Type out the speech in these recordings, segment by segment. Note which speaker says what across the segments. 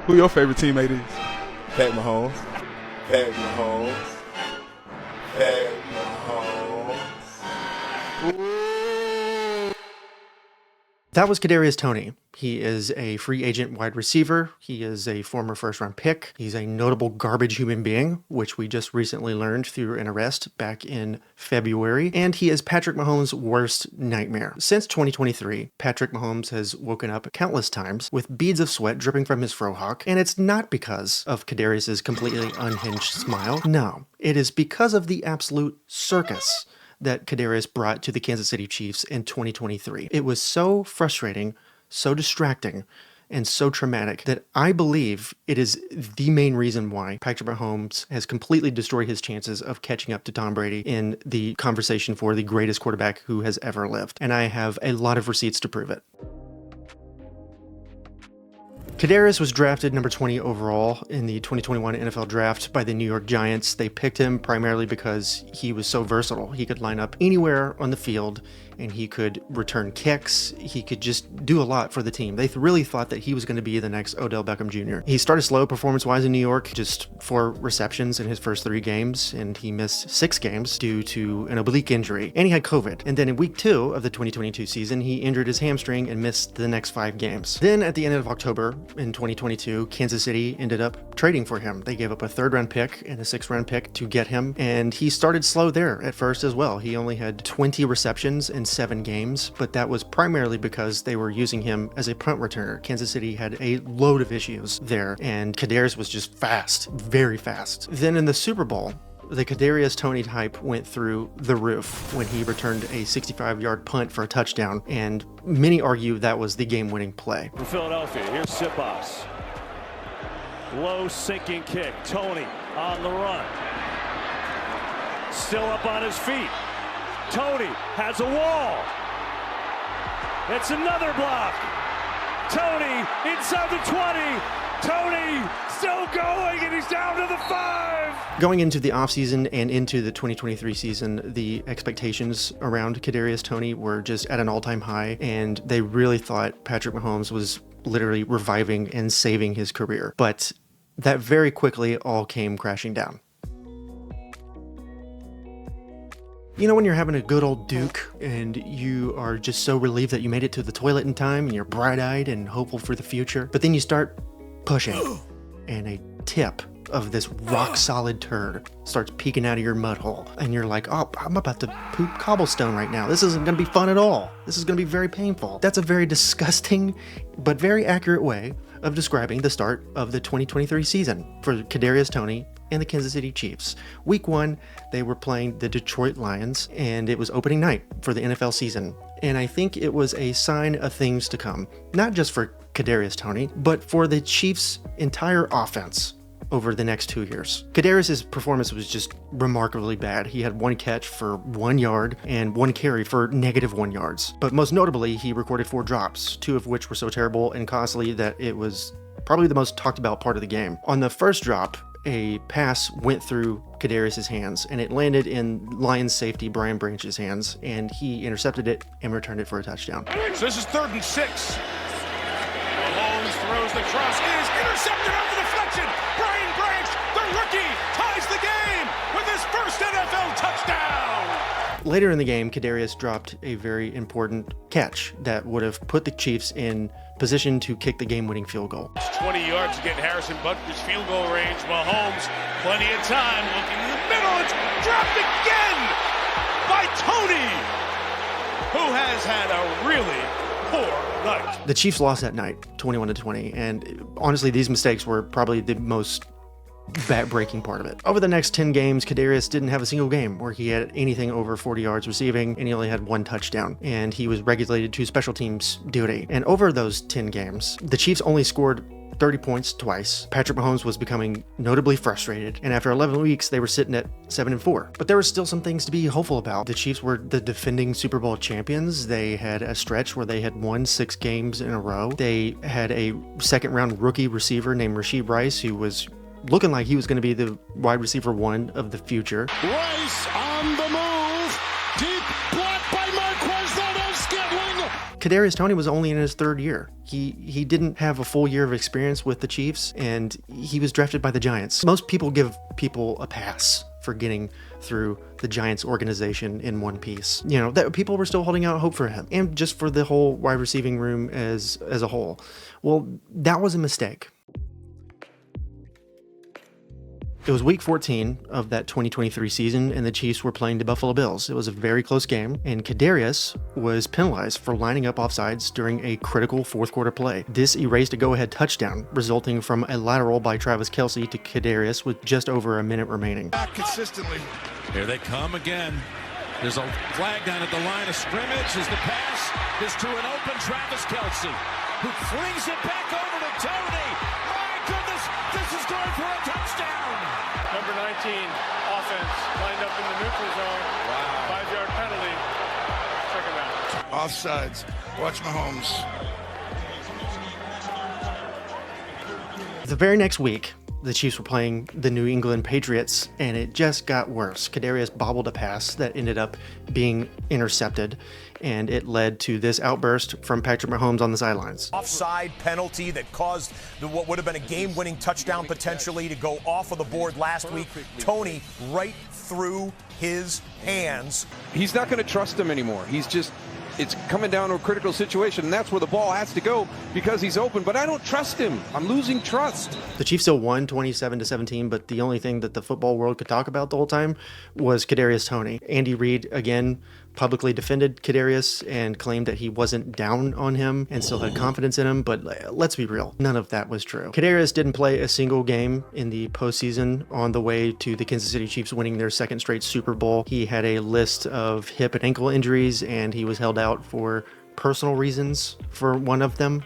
Speaker 1: Who your favorite teammate is?
Speaker 2: Pat Mahomes. Pat Mahomes. Pat Mahomes.
Speaker 3: That was Kadarius Toney. He is a free agent wide receiver. He is a former first-round pick. He's a notable garbage human being, which we just recently learned through an arrest back in February. And he is Patrick Mahomes' worst nightmare. Since 2023, Patrick Mahomes has woken up countless times with beads of sweat dripping from his frohawk. And it's not because of Kadarius's completely unhinged smile. No, it is because of the absolute circus that Kadarius brought to the Kansas City Chiefs in 2023. It was so frustrating, so distracting, and so traumatic that I believe it is the main reason why Patrick Mahomes has completely destroyed his chances of catching up to Tom Brady in the conversation for the greatest quarterback who has ever lived. And I have a lot of receipts to prove it. Kadarius was drafted number 20 overall in the 2021 NFL Draft by the New York Giants. They picked him primarily because he was so versatile. He could line up anywhere on the field, and he could return kicks. He could just do a lot for the team. They really thought that he was going to be the next Odell Beckham Jr. He started slow performance-wise in New York, just 4 receptions in his first 3 games, and he missed 6 games due to an oblique injury, and he had COVID. And then in week 2 of the 2022 season, he injured his hamstring and missed the next 5 games. Then at the end of October in 2022, Kansas City ended up trading for him. They gave up a 3rd-round pick and a 6th-round pick to get him, and he started slow there at first as well. He only had 20 receptions in 7 games, but that was primarily because they were using him as a punt returner. Kansas City had a load of issues there, and Kadarius was just fast, very fast. Then in the Super Bowl, the Kadarius Toney hype went through the roof when he returned a 65-yard punt for a touchdown, and many argue that was the game-winning play.
Speaker 4: For Philadelphia, here's Siposs. Low sinking kick. Toney on the run. Still up on his feet. Toney has a wall. It's another block. Toney inside the 20. Toney still going, and he's down to the 5.
Speaker 3: Going into the offseason and into the 2023 season, the expectations around Kadarius Toney were just at an all-time high, and they really thought Patrick Mahomes was literally reviving and saving his career. But that very quickly all came crashing down. You know when you're having a good old Duke and you are just so relieved that you made it to the toilet in time and you're bright-eyed and hopeful for the future, but then you start pushing and a tip of this rock-solid turd starts peeking out of your mud hole, and you're like, oh, I'm about to poop cobblestone right now. This isn't going to be fun at all. This is going to be very painful. That's a very disgusting but very accurate way of describing the start of the 2023 season for Kadarius Toney and the Kansas City Chiefs. Week 1, they were playing the Detroit Lions, and it was opening night for the NFL season. And I think it was a sign of things to come, not just for Kadarius Toney, but for the Chiefs' entire offense over the next 2 years. Kadarius' performance was just remarkably bad. He had 1 catch for 1 yard and 1 carry for -1 yards. But most notably, he recorded 4 drops, 2 of which were so terrible and costly that it was probably the most talked about part of the game. On the first drop, a pass went through Kadarius' hands, and it landed in Lions safety Brian Branch's hands, and he intercepted it and returned it for a touchdown.
Speaker 5: So this is 3rd and 6. Mahomes throws the cross. It is intercepted off the deflection. Brian Branch, the rookie, ties the game with his first NFL touchdown.
Speaker 3: Later in the game, Kadarius dropped a very important catch that would have put the Chiefs in position to kick the game-winning field goal.
Speaker 5: It's 20 yards to get Harrison Butker's field goal range. Mahomes, plenty of time, looking in the middle. It's dropped again by Toney, who has had a really poor night.
Speaker 3: The Chiefs lost that night, 21-20, and honestly, these mistakes were probably the most back-breaking part of it. Over the next 10 games, Kadarius didn't have a single game where he had anything over 40 yards receiving, and he only had 1 touchdown, and he was regulated to special teams duty. And over those 10 games, the Chiefs only scored 30 points twice. Patrick Mahomes was becoming notably frustrated, and after 11 weeks, they were sitting at 7-4. But there were still some things to be hopeful about. The Chiefs were the defending Super Bowl champions. They had a stretch where they had won 6 games in a row. They had a second-round rookie receiver named Rashee Rice, who was looking like he was going to be the wide receiver 1 of the future.
Speaker 5: Rice on the move. Deep block by Marquez Valdez Scantling.
Speaker 3: Kadarius Toney was only in his third year. He didn't have a full year of experience with the Chiefs, and he was drafted by the Giants. Most people give people a pass for getting through the Giants organization in one piece. You know, that people were still holding out hope for him, and just for the whole wide receiving room as a whole. Well, that was a mistake. It was week 14 of that 2023 season, and the Chiefs were playing the Buffalo Bills. It was a very close game, and Kadarius was penalized for lining up offsides during a critical fourth quarter play. This erased a go-ahead touchdown, resulting from a lateral by Travis Kelce to Kadarius with just over a minute remaining.
Speaker 1: Back consistently. Here they come again. There's a flag down at the line of scrimmage as the pass is to an open Travis Kelce, who flings it back over to Toney. My goodness, this is going for a touchdown.
Speaker 6: Number 19, offense, lined up in the neutral zone. Wow. 5-yard penalty. Check him out.
Speaker 1: Offsides. Watch Mahomes.
Speaker 3: The very next week, the Chiefs were playing the New England Patriots, and it just got worse. Kadarius bobbled a pass that ended up being intercepted, and it led to this outburst from Patrick Mahomes on the sidelines.
Speaker 7: Offside penalty that caused what would have been a game-winning touchdown potentially to go off of the board last week. Toney right through his hands.
Speaker 8: He's not going to trust him anymore. It's coming down to a critical situation, and that's where the ball has to go because he's open, but I don't trust him. I'm losing trust.
Speaker 3: The Chiefs still won 27-17, but the only thing that the football world could talk about the whole time was Kadarius Toney. Andy Reid, again, publicly defended Kadarius and claimed that he wasn't down on him and still had confidence in him, but let's be real, none of that was true. Kadarius didn't play a single game in the postseason on the way to the Kansas City Chiefs winning their second straight Super Bowl. He had a list of hip and ankle injuries, and he was held out for personal reasons for one of them.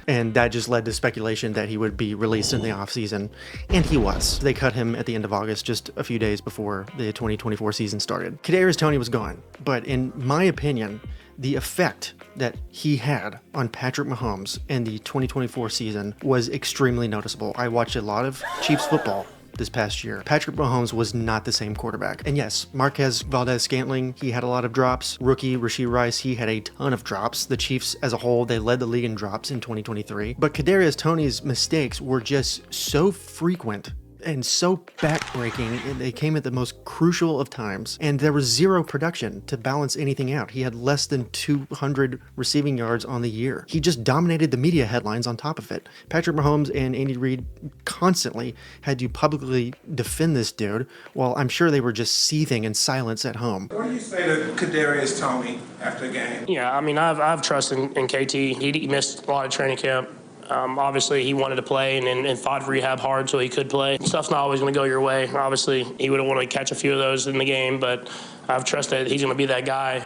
Speaker 3: And that just led to speculation that he would be released in the offseason. And he was. They cut him at the end of August, just a few days before the 2024 season started. Kadarius Toney was gone. But in my opinion, the effect that he had on Patrick Mahomes in the 2024 season was extremely noticeable. I watched a lot of Chiefs football this past year. Patrick Mahomes was not the same quarterback. And yes, Marquez Valdez-Scantling, he had a lot of drops. Rookie Rashee Rice, he had a ton of drops. The Chiefs as a whole, they led the league in drops in 2023. But Kadarius Toney's mistakes were just so frequent and so backbreaking, and they came at the most crucial of times, and there was zero production to balance anything out. He had less than 200 receiving yards on the year. He just dominated the media headlines on top of it. Patrick Mahomes and Andy Reid constantly had to publicly defend this dude, while I'm sure they were just seething in silence at home.
Speaker 9: What do you say to Kadarius Toney after the game?
Speaker 6: Yeah, I mean, I've trust in KT. He missed a lot of training camp. Obviously, he wanted to play and fought rehab hard so he could play. Stuff's not always going to go your way. Obviously, he would have wanted to catch a few of those in the game, but I've trusted he's going to be that guy.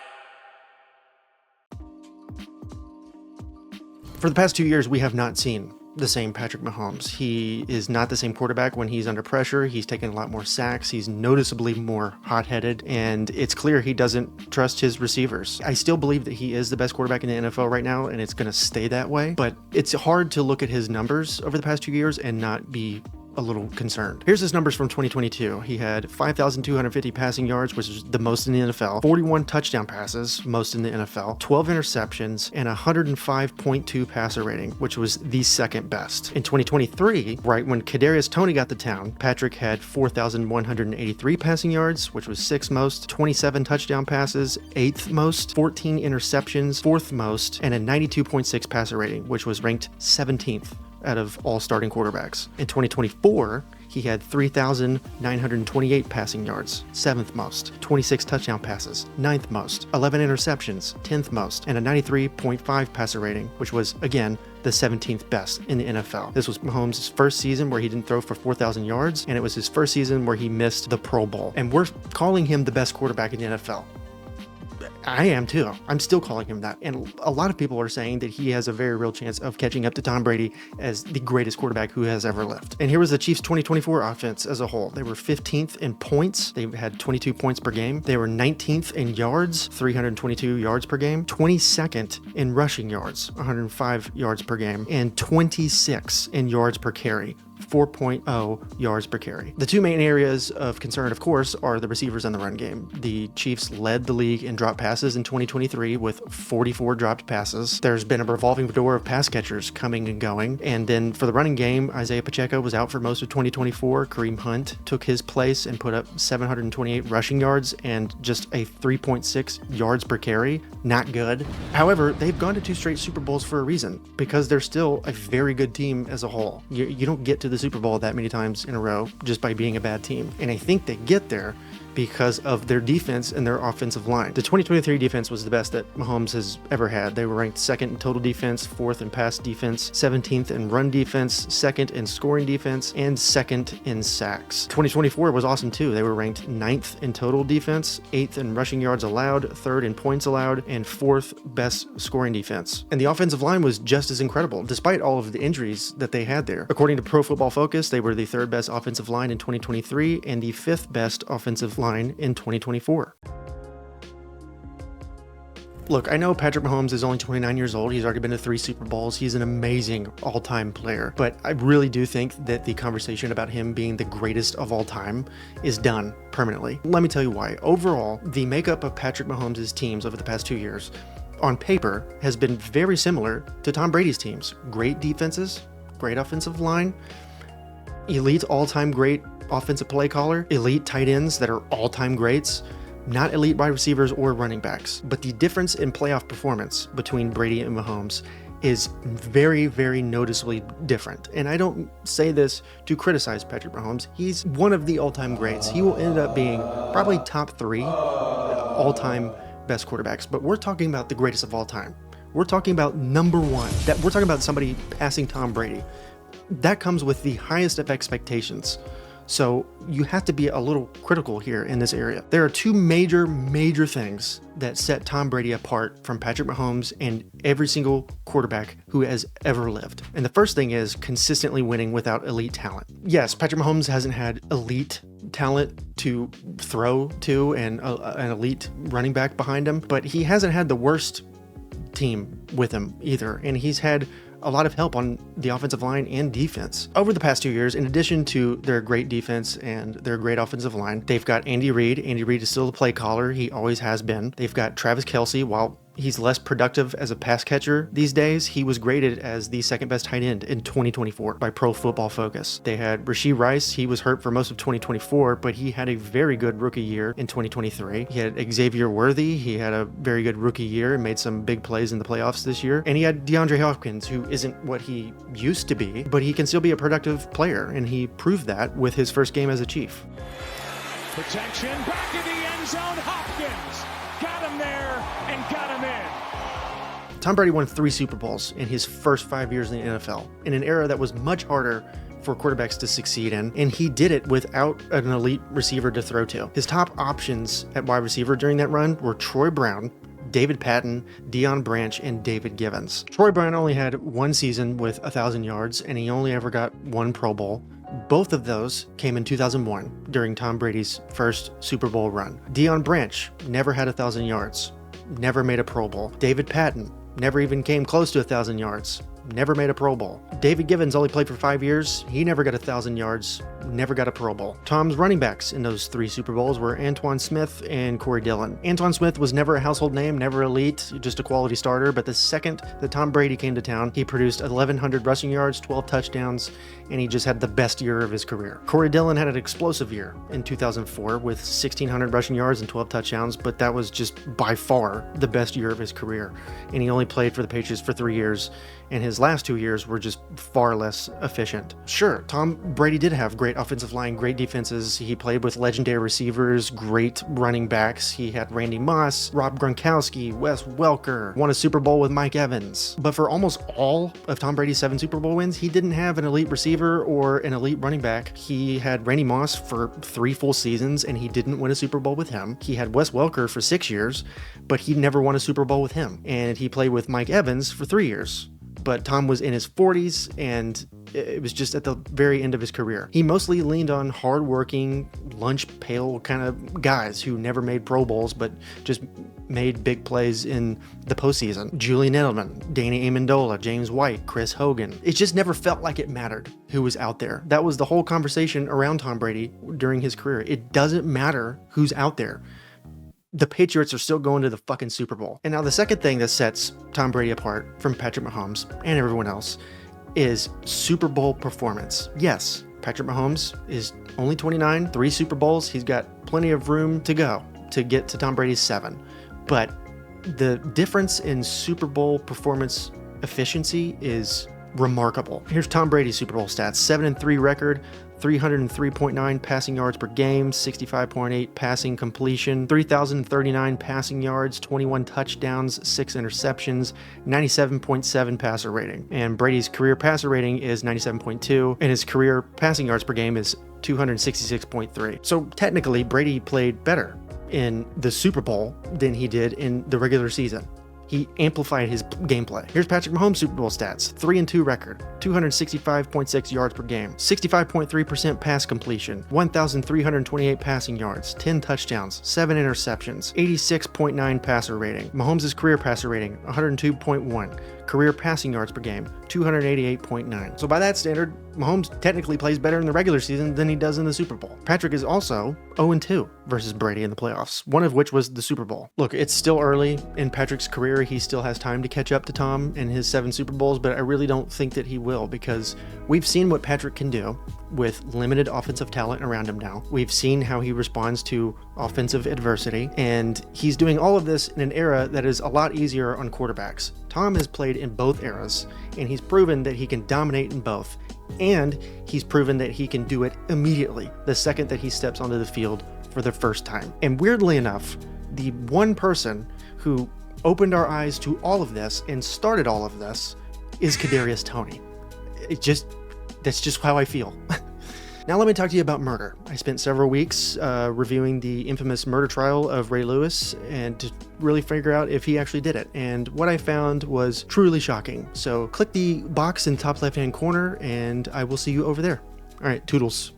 Speaker 3: For the past 2 years, we have not seen the same Patrick Mahomes. He is not the same quarterback when he's under pressure. He's taken a lot more sacks. He's noticeably more hot-headed, and it's clear he doesn't trust his receivers. I still believe that he is the best quarterback in the NFL right now, and it's going to stay that way, but it's hard to look at his numbers over the past 2 years and not be a little concerned. Here's his numbers from 2022. He had 5,250 passing yards, which is the most in the NFL, 41 touchdown passes, most in the NFL, 12 interceptions, and 105.2 passer rating, which was the second best. In 2023, right when Kadarius Toney got to town, Patrick had 4,183 passing yards, which was sixth most, 27 touchdown passes, eighth most, 14 interceptions, fourth most, and a 92.6 passer rating, which was ranked 17th out of all starting quarterbacks. In 2024, he had 3,928 passing yards, 7th most, 26 touchdown passes, 9th most, 11 interceptions, 10th most, and a 93.5 passer rating, which was, again, the 17th best in the NFL. This was Mahomes' first season where he didn't throw for 4,000 yards, and it was his first season where he missed the Pro Bowl. And we're calling him the best quarterback in the NFL. I am too. I'm still calling him that. And a lot of people are saying that he has a very real chance of catching up to Tom Brady as the greatest quarterback who has ever lived. And here was the Chiefs' 2024 offense as a whole. They were 15th in points. They had 22 points per game. They were 19th in yards, 322 yards per game. 22nd in rushing yards, 105 yards per game. And 26 in yards per carry, 4.0 yards per carry. The two main areas of concern, of course, are the receivers and the run game. The Chiefs led the league in drop passes in 2023 with 44 dropped passes. There's been a revolving door of pass catchers coming and going. And then for the running game, Isaiah Pacheco was out for most of 2024. Kareem Hunt took his place and put up 728 rushing yards and just a 3.6 yards per carry. Not good. However, they've gone to 2 straight Super Bowls for a reason, because they're still a very good team as a whole. You don't get to the Super Bowl that many times in a row just by being a bad team. And I think they get there because of their defense and their offensive line. The 2023 defense was the best that Mahomes has ever had. They were ranked 2nd in total defense, 4th in pass defense, 17th in run defense, 2nd in scoring defense, and 2nd in sacks. 2024 was awesome too. They were ranked 9th in total defense, 8th in rushing yards allowed, 3rd in points allowed, and 4th best scoring defense. And the offensive line was just as incredible, despite all of the injuries that they had there. According to Pro Football Focus, they were the 3rd best offensive line in 2023 and the 5th best offensive line in 2024. Look, I know Patrick Mahomes is only 29 years old. He's already been to 3 Super Bowls. He's an amazing all-time player. But I really do think that the conversation about him being the greatest of all time is done permanently. Let me tell you why. Overall, the makeup of Patrick Mahomes' teams over the past 2 years, on paper, has been very similar to Tom Brady's teams. Great defenses, great offensive line, elite all-time great offensive play caller, elite tight ends that are all-time greats, not elite wide receivers or running backs. But the difference in playoff performance between Brady and Mahomes is very, very noticeably different. And I don't say this to criticize Patrick Mahomes. He's one of the all-time greats. He will end up being probably top 3 all-time best quarterbacks. But we're talking about the greatest of all time. We're talking about number 1. We're talking about somebody passing Tom Brady. That comes with the highest of expectations. So you have to be a little critical here in this area. There are 2 major things that set Tom Brady apart from Patrick Mahomes and every single quarterback who has ever lived. And the first thing is consistently winning without elite talent. Yes, Patrick Mahomes hasn't had elite talent to throw to and an elite running back behind him, but he hasn't had the worst team with him either. And he's had a lot of help on the offensive line and defense. Over the past 2 years, in addition to their great defense and their great offensive line, they've got Andy Reid. Andy Reid is still the play caller. He always has been. They've got Travis Kelce. While he's less productive as a pass catcher these days, he was graded as the 2nd best tight end in 2024 by Pro Football Focus. They had Rashee Rice. He was hurt for most of 2024, but he had a very good rookie year in 2023. He had Xavier Worthy. He had a very good rookie year and made some big plays in the playoffs this year. And he had DeAndre Hopkins, who isn't what he used to be, but he can still be a productive player, and he proved that with his first game as a Chief.
Speaker 4: Protection, back in the end zone, Hopkins got him there and got him in.
Speaker 3: Tom Brady won 3 Super Bowls in his first 5 years in the NFL, in an era that was much harder for quarterbacks to succeed in, and he did it without an elite receiver to throw to. His top options at wide receiver during that run were Troy Brown, David Patton, Deion Branch, and David Givens. Troy Brown only had 1 season with 1,000 yards, and he only ever got 1 Pro Bowl. Both of those came in 2001 during Tom Brady's first Super Bowl run. Deion Branch never had 1,000 yards, never made a Pro Bowl. David Patton never even came close to 1,000 yards, never made a Pro Bowl. David Givens only played for 5 years. He never got 1,000 yards, never got a Pro Bowl. Tom's running backs in those 3 Super Bowls were Antoine Smith and Corey Dillon. Antoine Smith was never a household name, never elite, just a quality starter, but the second that Tom Brady came to town, he produced 1,100 rushing yards, 12 touchdowns, and he just had the best year of his career. Corey Dillon had an explosive year in 2004 with 1,600 rushing yards and 12 touchdowns, but that was just by far the best year of his career. And he only played for the Patriots for 3 years, and his last 2 years were just far less efficient. Sure, Tom Brady did have great offensive line, great defenses. He played with legendary receivers, great running backs. He had Randy Moss, Rob Gronkowski, Wes Welker, won a Super Bowl with Mike Evans. But for almost all of Tom Brady's 7 Super Bowl wins, he didn't have an elite receiver or an elite running back. He had Randy Moss for 3 full seasons, and he didn't win a Super Bowl with him. He had Wes Welker for 6 years, but he never won a Super Bowl with him. And he played with Mike Evans for 3 years. but Tom was in his 40s and it was just at the very end of his career. He mostly leaned on hardworking, lunch pail kind of guys who never made Pro Bowls, but just made big plays in the postseason. Julian Edelman, Danny Amendola, James White, Chris Hogan. It just never felt like it mattered who was out there. That was the whole conversation around Tom Brady during his career. It doesn't matter who's out there. The Patriots are still going to the fucking Super Bowl. And now the second thing that sets Tom Brady apart from Patrick Mahomes and everyone else is Super Bowl performance. Yes, Patrick Mahomes is only 29, 3 Super Bowls. He's got plenty of room to go to get to Tom Brady's 7. But the difference in Super Bowl performance efficiency is remarkable. Here's Tom Brady's Super Bowl stats. 7-3 record, 303.9 passing yards per game, 65.8 passing completion, 3,039 passing yards, 21 touchdowns, 6 interceptions, 97.7 passer rating. And Brady's career passer rating is 97.2, and his career passing yards per game is 266.3. So technically, Brady played better in the Super Bowl than he did in the regular season. He amplified his gameplay. Here's Patrick Mahomes' Super Bowl stats. 3-2 record, 265.6 yards per game, 65.3% pass completion, 1,328 passing yards, 10 touchdowns, 7 interceptions, 86.9 passer rating. Mahomes' career passer rating, 102.1. Career passing yards per game, 288.9. So by that standard, Mahomes technically plays better in the regular season than he does in the Super Bowl. Patrick is also 0-2 versus Brady in the playoffs, one of which was the Super Bowl. Look, it's still early in Patrick's career. He still has time to catch up to Tom and his 7 Super Bowls, but I really don't think that he will, because we've seen what Patrick can do with limited offensive talent around him now. We've seen how he responds to offensive adversity, and he's doing all of this in an era that is a lot easier on quarterbacks. Tom has played in both eras, and he's proven that he can dominate in both, and he's proven that he can do it immediately the second that he steps onto the field for the first time. And weirdly enough, the one person who opened our eyes to all of this and started all of this is Kadarius Toney. That's just how I feel. Now let me talk to you about murder. I spent several weeks reviewing the infamous murder trial of Ray Lewis and to really figure out if he actually did it. And what I found was truly shocking. So click the box in the top left-hand corner and I will see you over there. All right, toodles.